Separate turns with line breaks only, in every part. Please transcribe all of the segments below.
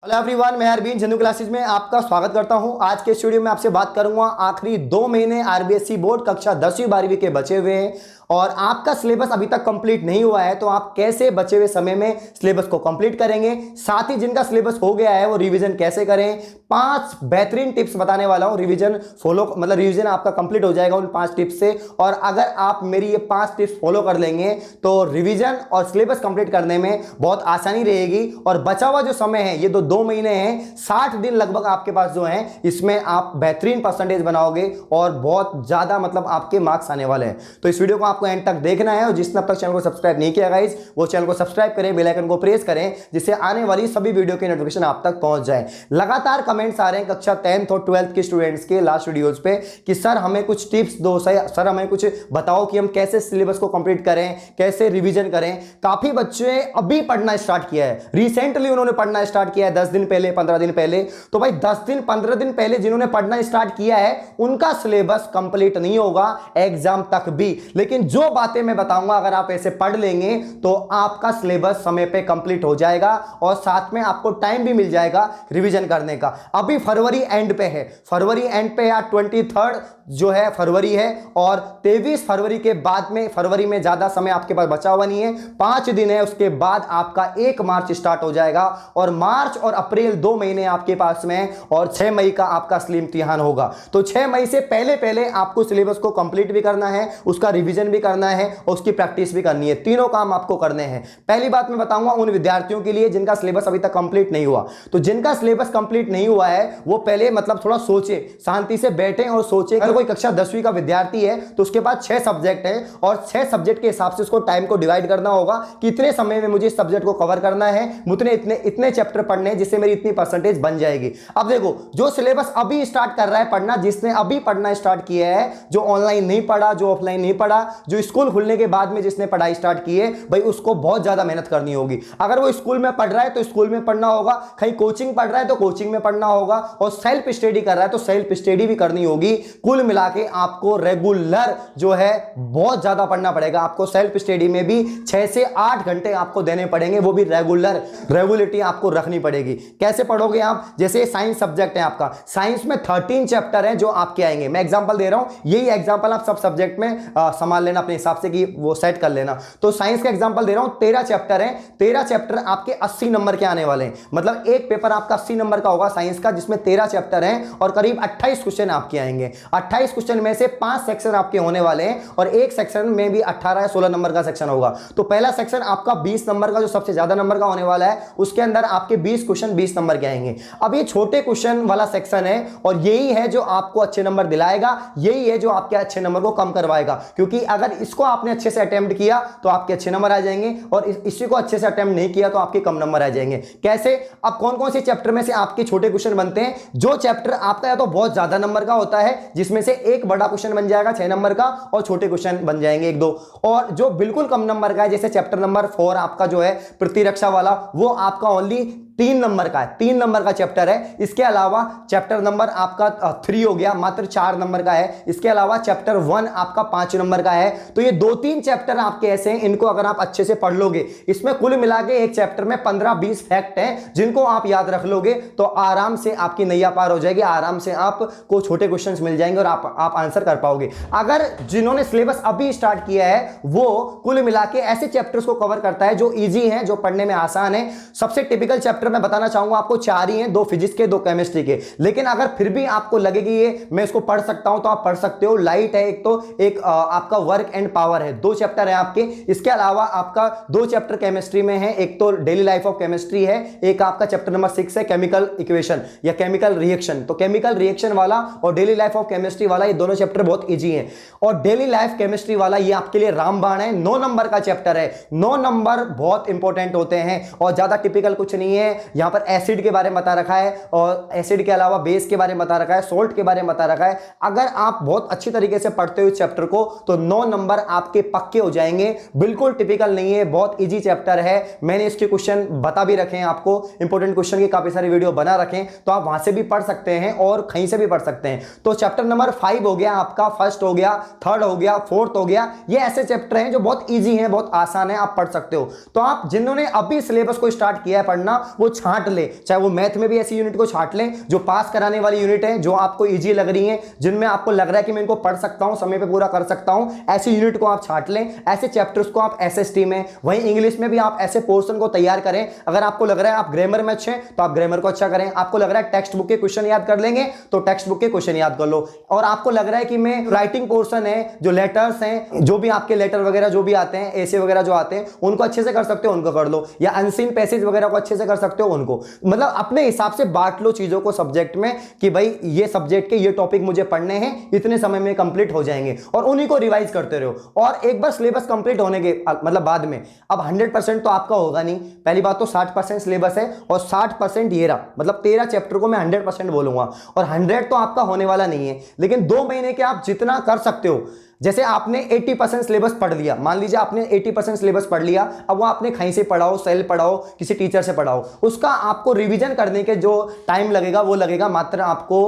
Hello everyone, मैं Arvind Jannu classes में आपका स्वागत करता हूं। आज के स्टूडियो में आपसे बात करूंगा आखिरी 2 महीने आरबीएसई बोर्ड कक्षा 10वीं 12वीं के बचे हुए हैं और आपका सिलेबस अभी तक कंप्लीट नहीं हुआ है, तो आप कैसे बचे हुए समय में सिलेबस को कंप्लीट करेंगे। साथ ही जिनका सिलेबस हो गया है वो रिवीजन कैसे करें। 5 बेहतरीन टिप्स बताने वाला हूं। रिवीजन रिवीजन आपका कंप्लीट हो जाएगा उन 5 टिप्स से। और अगर आप मेरी ये 5 टिप्स फॉलो कर लेंगे तो रिवीजन और सिलेबस कंप्लीट करने में बहुत आसानी रहेगी। और बचा हुआ जो समय है, ये 2 महीने हैं, 60 दिन लगभग आपके पास जो है, इसमें आप बेहतरीन परसेंटेज बनाओगे और बहुत ज्यादा आपके मार्क्स आने वाले हैं। तो इस वीडियो को आपको एंड तक देखना है और जिसने अब तक चैनल को सब्सक्राइब नहीं किया गाइस, वो चैनल को सब्सक्राइब करें, बेल आइकन को प्रेस करें, जिससे आने वाली सभी वीडियो की नोटिफिकेशन आप तक पहुंच जाए। लगातार कमेंट्स आ रहे हैं कक्षा 10th और 12th के स्टूडेंट्स के लास्ट वीडियोस पे कि सर हमें कुछ टिप्स दो, सर हमें कुछ बताओ कि हम कैसे सिलेबस को कंप्लीट करें, कैसे रिवीजन करें। काफी बच्चे अभी पढ़ना स्टार्ट किया है, रिसेंटली उन्होंने पढ़ना स्टार्ट किया है 10 दिन पहले, 15 दिन पहले। तो भाई 10 दिन 15 दिन पहले जिन्होंने पढ़ना स्टार्ट किया है उनका सिलेबस कंप्लीट नहीं होगा एग्जाम तक भी। लेकिन जो बातें मैं बताऊंगा अगर आप ऐसे पढ़ लेंगे तो आपका सिलेबस समय पे कंप्लीट हो जाएगा और साथ में आपको टाइम भी मिल जाएगा रिवीजन करने का। अभी फरवरी एंड पे है, फरवरी एंड पे या 23 जो है फरवरी है और 23 फरवरी के बाद में, फरवरी में ज्यादा समय आपके पास बचा हुआ नहीं है, 5 दिन है। उसके बाद आपका 1 मार्च स्टार्ट हो जाएगा और मार्च और अप्रैल 2 महीने आपके पास में और 6 मई का आपका असली इम्तिहान होगा। तो 6 मई से पहले पहले आपको सिलेबस को कंप्लीट भी करना है, उसका रिवीजन भी करना है और उसकी प्रैक्टिस भी करनी है। तीनों काम आपको करने हैं। पहली बात मैं बताऊंगा उन विद्यार्थियों के लिए जिनका सिलेबस अभी तक कंप्लीट नहीं हुआ। तो जिनका सिलेबस कंप्लीट नहीं हुआ है वो पहले थोड़ा सोचे, शांति से बैठे और सोचे। अगर कोई कक्षा 10वीं का विद्यार्थी है तो उसके पास 6 सब्जेक्ट है और 6 सब्जेक्ट के हिसाब से उसको टाइम को डिवाइड करना होगा कि इतने समय में मुझे इस सब्जेक्ट को कवर करना है, मुझे इतने चैप्टर पढ़ने हैं जिससे मेरी इतनी परसेंटेज बन जाएगी। अब देखो, जो सिलेबस अभी स्टार्ट कर रहा है पढ़ना, जिसने अभी पढ़ना स्टार्ट किया है, जो ऑनलाइन नहीं पढ़ा, जो ऑफलाइन नहीं पढ़ा, जो स्कूल खुलने के बाद में जिसने पढ़ाई स्टार्ट की है, भाई उसको बहुत ज्यादा मेहनत करनी होगी। अगर वो स्कूल में पढ़ रहा है तो स्कूल में पढ़ना होगा, कहीं कोचिंग पढ़ रहा है तो कोचिंग में पढ़ना होगा और सेल्फ स्टडी कर रहा है तो सेल्फ स्टडी भी करनी होगी। कुल मिला के आपको रेगुलर जो है बहुत ज्यादा पढ़ना पड़ेगा। आपको सेल्फ स्टडी में भी 6 से 8 घंटे आपको देने पड़ेंगे, वो भी रेगुलरिटी आपको रखनी पड़ेगी। कैसे पढ़ोगे आप? जैसे साइंस सब्जेक्ट है आपका, साइंस में 13 चैप्टर हैं जो आपके आएंगे। मैं एग्जांपल दे रहा हूं, यही एग्जांपल आप सब सब्जेक्ट में संभाल लेना अपने हिसाब से कि वो सेट कर लेना। तो साइंस का एग्जांपल दे रहा हूं, 13 चैप्टर हैं, 13 चैप्टर आपके 80 नंबर के आने वाले हैं। एक पेपर आपका 80 नंबर का होगा साइंस का, जिसमें 13 चैप्टर हैं और करीब 28 क्वेश्चन आपके आएंगे। 28 क्वेश्चन में से 5 सेक्शन आपके होने वाले हैं और एक सेक्शन में भी 18 या 16 नंबर का सेक्शन होगा। तो पहला सेक्शन आपका 20 नंबर का, जो सबसे ज्यादा नंबर का होने वाला है, उसके अंदर आपके 20 क्वेश्चन 20 नंबर के आएंगे। अब ये छोटे क्वेश्चन वाला सेक्शन है और यही है जो आपको अच्छे नंबर दिलाएगा, यही है जो आपके अच्छे नंबर को कम करवाएगा। क्योंकि अगर इसको आपने अच्छे से अटेम्प्ट किया तो आपके अच्छे नंबर आ जाएंगे और इसी को अच्छे से अटेम्प्ट नहीं किया तो आपके कम नंबर आ जाएंगे। कैसे? अब कौन कौन से चैप्टर में से आपके छोटे क्वेश्चन बनते हैं? जो चैप्टर आपका या तो बहुत ज्यादा नंबर का होता है, जिसमें से एक बड़ा क्वेश्चन बन जाएगा 6 नंबर का और छोटे क्वेश्चन बन जाएंगे 1-2, और जो बिल्कुल कम नंबर का है, जैसे चैप्टर नंबर 4 आपका जो है प्रतिरक्षा वाला, वो आपका ओनली 3 नंबर का है, 3 नंबर का चैप्टर है। इसके अलावा चैप्टर नंबर आपका 3 हो गया, मात्र 4 नंबर का है। इसके अलावा चैप्टर 1 आपका 5 नंबर का है। तो ये 2-3 चैप्टर आपके ऐसे हैं, इनको अगर आप अच्छे से पढ़ लोगे, इसमें कुल मिला के एक चैप्टर में 15-20 फैक्ट हैं, जिनको आप याद रख लोगे तो आराम से आपकी नैया पार हो जाएगी, आराम से आपको छोटे क्वेश्चन मिल जाएंगे और आप आंसर कर पाओगे। अगर जिन्होंने सिलेबस अभी स्टार्ट किया है वो कुल मिला के ऐसे चैप्टर्स को कवर करता है जो इजी हैं, जो पढ़ने में आसान है। सबसे टिपिकल चैप्टर मैं बताना चाहूंगा आपको 4 ही हैं, 2 फिजिक्स के, 2 केमिस्ट्री के। लेकिन अगर फिर भी आपको लगे कि ये मैं इसको पढ़ सकता हूं तो आप पढ़ सकते हो। लाइट है एक, तो एक आपका वर्क एंड पावर है, 2 चैप्टर है आपके। इसके अलावा आपका 2 चैप्टर केमिस्ट्री में है, एक तो डेली लाइफ ऑफ केमिस्ट्री है, एक आपका चैप्टर नंबर 6 है केमिकल इक्वेशन या केमिकल रिएक्शन। तो केमिकल रिएक्शन वाला और डेली लाइफ ऑफ केमिस्ट्री वाला, ये दोनों चैप्टर बहुत इजी हैं। और डेली लाइफ केमिस्ट्री वाला ये आपके लिए रामबाण है, 9 नंबर का चैप्टर है। 9 नंबर बहुत इंपॉर्टेंट होते हैं और ज्यादा टिपिकल कुछ नहीं है। यहां पर एसिड के बारे में बता रखा है और एसिड के अलावा बेस के बारे में बता रखा है, सोल्ट के बारे में बता रखा है। अगर आप बहुत अच्छी तरीके से पढ़ते हो इस चैप्टर को तो 9 नंबर आपके पक्के हो जाएंगे। बिल्कुल टिपिकल नहीं है, बहुत इजी चैप्टर है। मैंने इसके क्वेश्चन बता भी रखे हैं आपको, इंपॉर्टेंट क्वेश्चन की काफी सारी वीडियो बना रखे हैं, तो आप वहां से भी पढ़ सकते हैं और कहीं से भी पढ़ सकते हैं। तो चैप्टर नंबर 5 हो गया आपका, फर्स्ट हो गया, थर्ड हो गया, फोर्थ हो गया। ये ऐसे चैप्टर हैं जो बहुत इजी हैं, बहुत आसान है, आप पढ़ सकते हो। तो आप जिन्होंने अभी सिलेबस को स्टार्ट किया है पढ़ना, वो को छांट ले, चाहे वो मैथ में भी ऐसी यूनिट को छांट लें जो पास कराने वाली यूनिट है, जो आपको इजी लग रही है, जिनमें आपको लग रहा है कि मैं इनको पढ़ सकता हूं, समय पे पूरा कर सकता हूं, ऐसी यूनिट को आप छांट लें। ऐसे चैप्टर्स को आप एसएसटी में, वहीं इंग्लिश में भी आप ऐसे पोर्शन को तैयार करें। अगर आपको लग रहा है आप ग्रामर में अच्छे हैं तो आप ग्रामर को अच्छा करें, आपको लग रहा है टेक्स्ट बुक के क्वेश्चन याद कर लेंगे तो टेक्स्ट बुक के क्वेश्चन याद कर लो, और आपको लग रहा है कि मैं राइटिंग पोर्शन है, जो लेटर्स हैं, जो भी आपके लेटर वगैरह जो भी आते हैं, ऐसे वगैरह जो आते हैं, उनको अच्छे से कर सकते हो उनको कर लो, या अनसीन पैसेज वगैरह को अच्छे से कर सकते हो उनको, मतलब अपने हिसाब से बांट लो चीजों को सब्जेक्ट में कि भाई ये सब्जेक्ट के ये टॉपिक मुझे पढ़ने हैं, इतने समय में कंप्लीट हो जाएंगे, और उन्हीं को रिवाइज करते रहो। और एक बार सिलेबस कंप्लीट होने के मतलब बाद में, अब 100% तो आपका होगा नहीं, पहली बात तो 60% सिलेबस है और 60% ये रहा, मतलब 13 चैप्टर को मैं 100% बोलूंगा, और 100 तो आपका होने वाला नहीं है, लेकिन 2 महीने के आप जितना कर सकते हो। जैसे आपने 80% सिलेबस पढ़ लिया, मान लीजिए आपने 80% सिलेबस पढ़ लिया, अब वो आपने कहीं से पढ़ाओ, सेल पढ़ाओ, किसी टीचर से पढ़ाओ, उसका आपको रिवीजन करने के जो टाइम लगेगा वो लगेगा मात्र आपको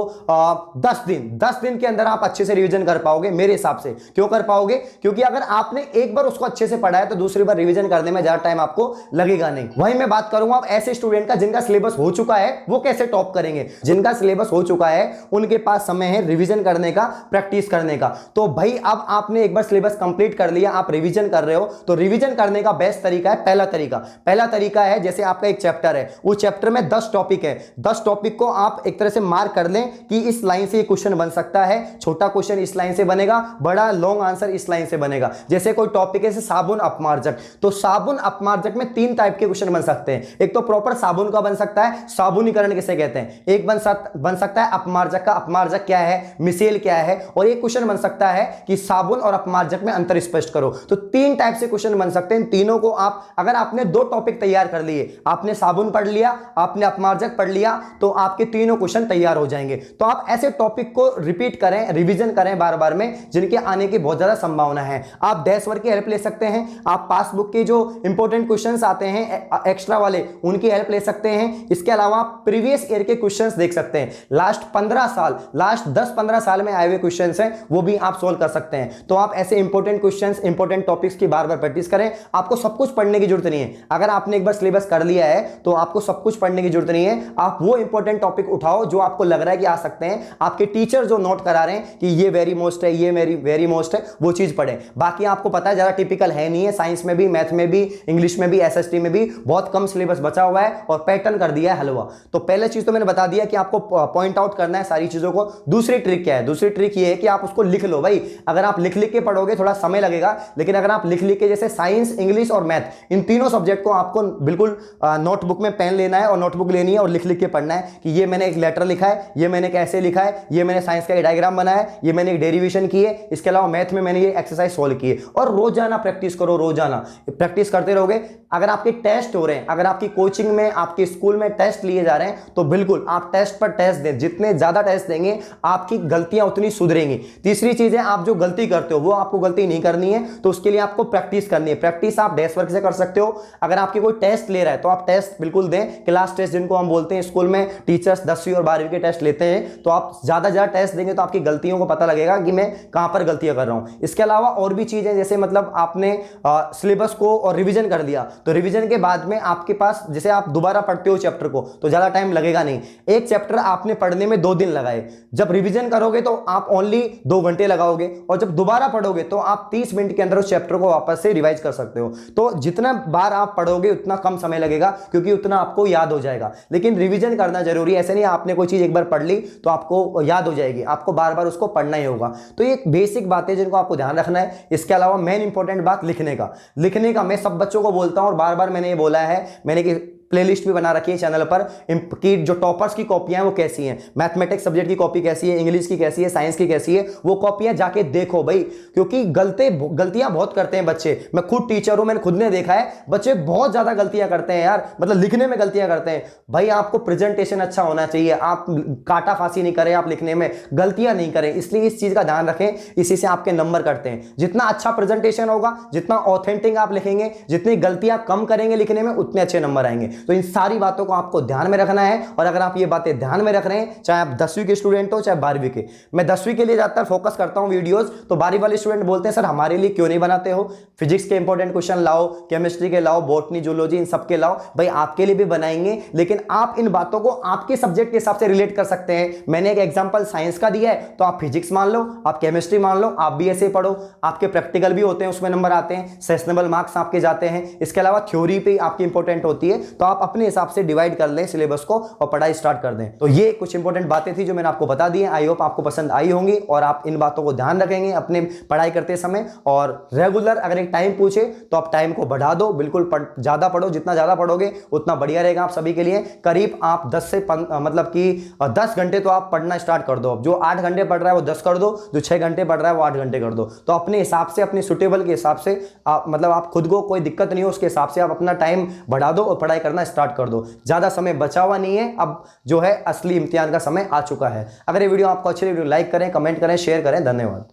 10 दिन। 10 दिन के अंदर आप अच्छे से रिवीजन कर पाओगे मेरे हिसाब से। क्यों कर पाओगे? क्योंकि अगर आपने एक बार उसको अच्छे से पढ़ा है तो दूसरी बार रिवीजन करने में ज्यादा टाइम आपको लगेगा नहीं। वहीं मैं बात करूंगा अब ऐसे स्टूडेंट का जिनका सिलेबस हो चुका है, वो कैसे टॉप करेंगे। जिनका सिलेबस हो चुका है उनके पास समय है रिवीजन करने का, प्रैक्टिस करने का। तो भाई अब आपने एक बार सिलेबस कंप्लीट कर लिया, आप रिवीजन कर रहे हो, तो रिवीजन करने का बेस्ट तरीका है, पहला तरीका है, जैसे आपका एक चैप्टर है, उस चैप्टर में 10 टॉपिक है, 10 टॉपिक को आप एक तरह से मार्क कर लें कि इस लाइन से ये क्वेश्चन बन सकता है, छोटा क्वेश्चन इस लाइन से बनेगा, बड़ा लॉन्ग आंसर इस लाइन से बनेगा। जैसे कोई टॉपिक है साबुन अपमार्जक, तो साबुन अपमार्जक में 3 टाइप के क्वेश्चन बन सकते हैं। एक तो प्रॉपर साबुन का बन सकता है, साबुनीकरण किसे कहते हैं। एक बन सकता है अपमार्जक का, अपमार्जक क्या है, मिसेल क्या है। और एक क्वेश्चन बन सकता है कि साबुन और अपमार्जक में अंतर स्पष्ट करो। तो 3 टाइप से क्वेश्चन बन सकते हैं। तीनों को आप, अगर आपने 2 टॉपिक तैयार कर लिए, आपने साबुन पढ़ लिया, आपने अपमार्जक पढ़ लिया, तो आपके तीनों क्वेश्चन तैयार हो जाएंगे। तो आप ऐसे टॉपिक को रिपीट करें, रिवीजन करें बार बार में, जिनके आने की बहुत ज्यादा संभावना है। आप डेस्क वर्क की हेल्प ले सकते हैं, आप पासबुक के जो इंपॉर्टेंट क्वेश्चंस आते हैं एक्स्ट्रा वाले, उनकी हेल्प ले सकते हैं। इसके अलावा प्रीवियस ईयर के क्वेश्चंस देख सकते हैं, लास्ट 15 साल, लास्ट 10-15 साल में आए हुए क्वेश्चंस हैं, वो भी आप सोल्व कर सकते हैं। तो आप ऐसे इंपॉर्टेंट क्वेश्चंस, इंपॉर्टेंट टॉपिक्स की बार बार प्रैक्टिस करें। आपको सब कुछ पढ़ने की जरूरत नहीं है। अगर आपने एक बार सिलेबस कर लिया है तो आपको सब कुछ पढ़ने की जरूरत नहीं है। आप वो इंपॉर्टेंट टॉपिक उठाओ जो आपको लग रहा है कि आ सकते हैं, आपके टीचर जो नोट करा रहे हैं कि ये वेरी मोस्ट है, ये वेरी मोस्ट है, वो चीज पढ़ें। बाकी आपको पता है ज्यादा टिपिकल है नहीं है, साइंस में भी, मैथ में भी, इंग्लिश में भी, एसएसटी में भी बहुत कम सिलेबस बचा हुआ है और पैटर्न कर दिया है हलवा। तो पहले चीज तो मैंने बता दिया कि आपको पॉइंट आउट करना है सारी चीजों को। दूसरी ट्रिक क्या है? दूसरी ट्रिक ये है कि आप उसको लिख लो। भाई अगर आप लिख के पढ़ोगे थोड़ा समय लगेगा, लेकिन अगर आप लिख के, जैसे साइंस, इंग्लिश और मैथ, इन तीनों सब्जेक्ट को आपको बिल्कुल नोटबुक में पेन लेना है और नोटबुक लेनी है और लिख के पढ़ना है कि ये मैंने एक लेटर लिखा है, ये मैंने कैसे लिखा है, ये मैंने साइंस का एक डायग्राम बनाया है, ये मैंने एक डेरिवेशन की है, इसके अलावा मैथ में मैंने ये एक्सरसाइज सोल्व की है। और रोजाना प्रैक्टिस करो, रोजाना प्रैक्टिस करते रहोगे। अगर आपके टेस्ट हो रहे हैं, अगर आपकी कोचिंग में, आपके स्कूल में टेस्ट लिए जा रहे हैं, तो बिल्कुल आप टेस्ट पर टेस्ट दें। जितने ज्यादा टेस्ट देंगे आपकी गलतियां उतनी सुधरेंगी। तीसरी चीज है, आप जो गलती करते हो वो आपको गलती नहीं करनी है, तो उसके लिए आपको प्रैक्टिस करनी है। प्रैक्टिस आप डेस्क वर्क से कर सकते हो। अगर आपकी कोई टेस्ट ले रहा है तो आप टेस्ट बिल्कुल दें, क्लास टेस्ट जिनको हम बोलते हैं स्कूल में, टीचर्स 10वीं और 12वीं के टेस्ट लेते हैं। तो आप ज्यादा टेस्ट देंगे तो आपकी गलतियों को पता लगेगा कि मैं कहां पर गलतियां कर रहा हूं। इसके अलावा और भी चीजें, जैसे मतलब आपने सिलेबस को और रिवीजन कर दिया, तो रिवीजन के बाद में आपके पास, जैसे आप दोबारा पढ़ते हो चैप्टर को तो ज्यादा टाइम लगेगा नहीं। एक चैप्टर आपने पढ़ने में 2 दिन लगाए, जब रिवीजन करोगे तो आप ओनली 2 घंटे लगाओगे, और जब दोबारा पढ़ोगे तो आप 30 मिनट के अंदर उस चैप्टर को वापस से रिवाइज कर सकते हो। तो जितना बार आप पढ़ोगे उतना कम समय लगेगा, क्योंकि उतना आपको याद हो जाएगा। लेकिन रिवीजन करना जरूरी है। ऐसे नहीं आपने कोई चीज एक बार पढ़ ली तो आपको याद हो जाएगी, आपको बार बार उसको पढ़ना ही होगा। तो ये बेसिक बातें जिनको आपको ध्यान रखना है। इसके अलावा मेन इंपॉर्टेंट बात लिखने का मैं सब बच्चों को बोलता हूं और बार बार मैंने ये बोला है, मैंने कि प्लेलिस्ट भी बना रखी है चैनल पर कि जो टॉपर्स की कॉपियां हैं वो कैसी हैं, मैथमेटिक्स सब्जेक्ट की कॉपी कैसी है, इंग्लिश की कैसी है, साइंस की कैसी है, वो कॉपियां जाके देखो भाई। क्योंकि गलतियां बहुत करते हैं बच्चे। मैं खुद टीचर हूं, मैंने खुद ने देखा है, बच्चे बहुत ज्यादा गलतियां करते हैं यार, मतलब लिखने में गलतियां करते हैं। भाई आपको प्रेजेंटेशन अच्छा होना चाहिए, आप काटा फांसी नहीं करें, आप लिखने में गलतियां नहीं करें। इसलिए इस चीज का ध्यान रखें, इसी से आपके नंबर कटते हैं। जितना अच्छा प्रेजेंटेशन होगा, जितना ऑथेंटिक आप लिखेंगे, जितनी गलतियां कम करेंगे लिखने में, उतने अच्छे नंबर आएंगे। तो इन सारी बातों को आपको ध्यान में रखना है। और अगर आप ये बातें ध्यान में रख रहे हैं, चाहे आप 10वीं के स्टूडेंट हो चाहे 12वीं के, मैं 10वीं के लिए ज्यादातर फोकस करता हूं वीडियोस, तो 12वीं वाले स्टूडेंट बोलते हैं सर हमारे लिए क्यों नहीं बनाते हो, फिजिक्स के इंपॉर्टेंट क्वेश्चन लाओ, केमिस्ट्री के लाओ, बॉटनी, जूलॉजी, इन सब के लाओ। भाई आपके लिए भी बनाएंगे, लेकिन आप इन बातों को आपके सब्जेक्ट के हिसाब से रिलेट कर सकते हैं। मैंने एक एग्जांपल साइंस का दिया है, तो आप फिजिक्स मान लो, आप केमिस्ट्री मान लो, आप भी ऐसे पढ़ो। आपके प्रैक्टिकल भी होते हैं, उसमें नंबर आते हैं, सेशनेबल मार्क्स आपके जाते हैं। इसके अलावा थ्योरी पे आपकी इंपॉर्टेंट होती है, तो आप अपने हिसाब से डिवाइड कर लें सिलेबस को और पढ़ाई स्टार्ट कर दें। तो ये कुछ इंपॉर्टेंट बातें थी जो मैंने आपको बता दी हैं। आई होप आपको पसंद आई होंगी और आप इन बातों को ध्यान रखेंगे अपने पढ़ाई करते समय। और रेगुलर अगर एक टाइम पूछे तो आप टाइम को बढ़ा दो, बिल्कुल ज्यादा पढ़ो, जितना ज्यादा पढ़ोगे उतना बढ़िया रहेगा आप सभी के लिए। करीब आप 10 से मतलब कि 10 घंटे तो आप पढ़ना स्टार्ट कर दो। जो 8 घंटे पढ़ रहा है वो 10 कर दो, जो 6 घंटे पढ़ रहा है वो 8 घंटे कर दो। तो अपने हिसाब से, अपने सुटेबल के हिसाब से आप, मतलब आप खुद को कोई दिक्कत नहीं हो उसके हिसाब से आप अपना टाइम बढ़ा दो और पढ़ाई करना स्टार्ट कर दो। ज्यादा समय बचा हुआ नहीं है, अब जो है असली इम्तिहान का समय आ चुका है। अगर ये वीडियो आपको अच्छी लगी, वीडियो लाइक करें, कमेंट करें, शेयर करें। धन्यवाद।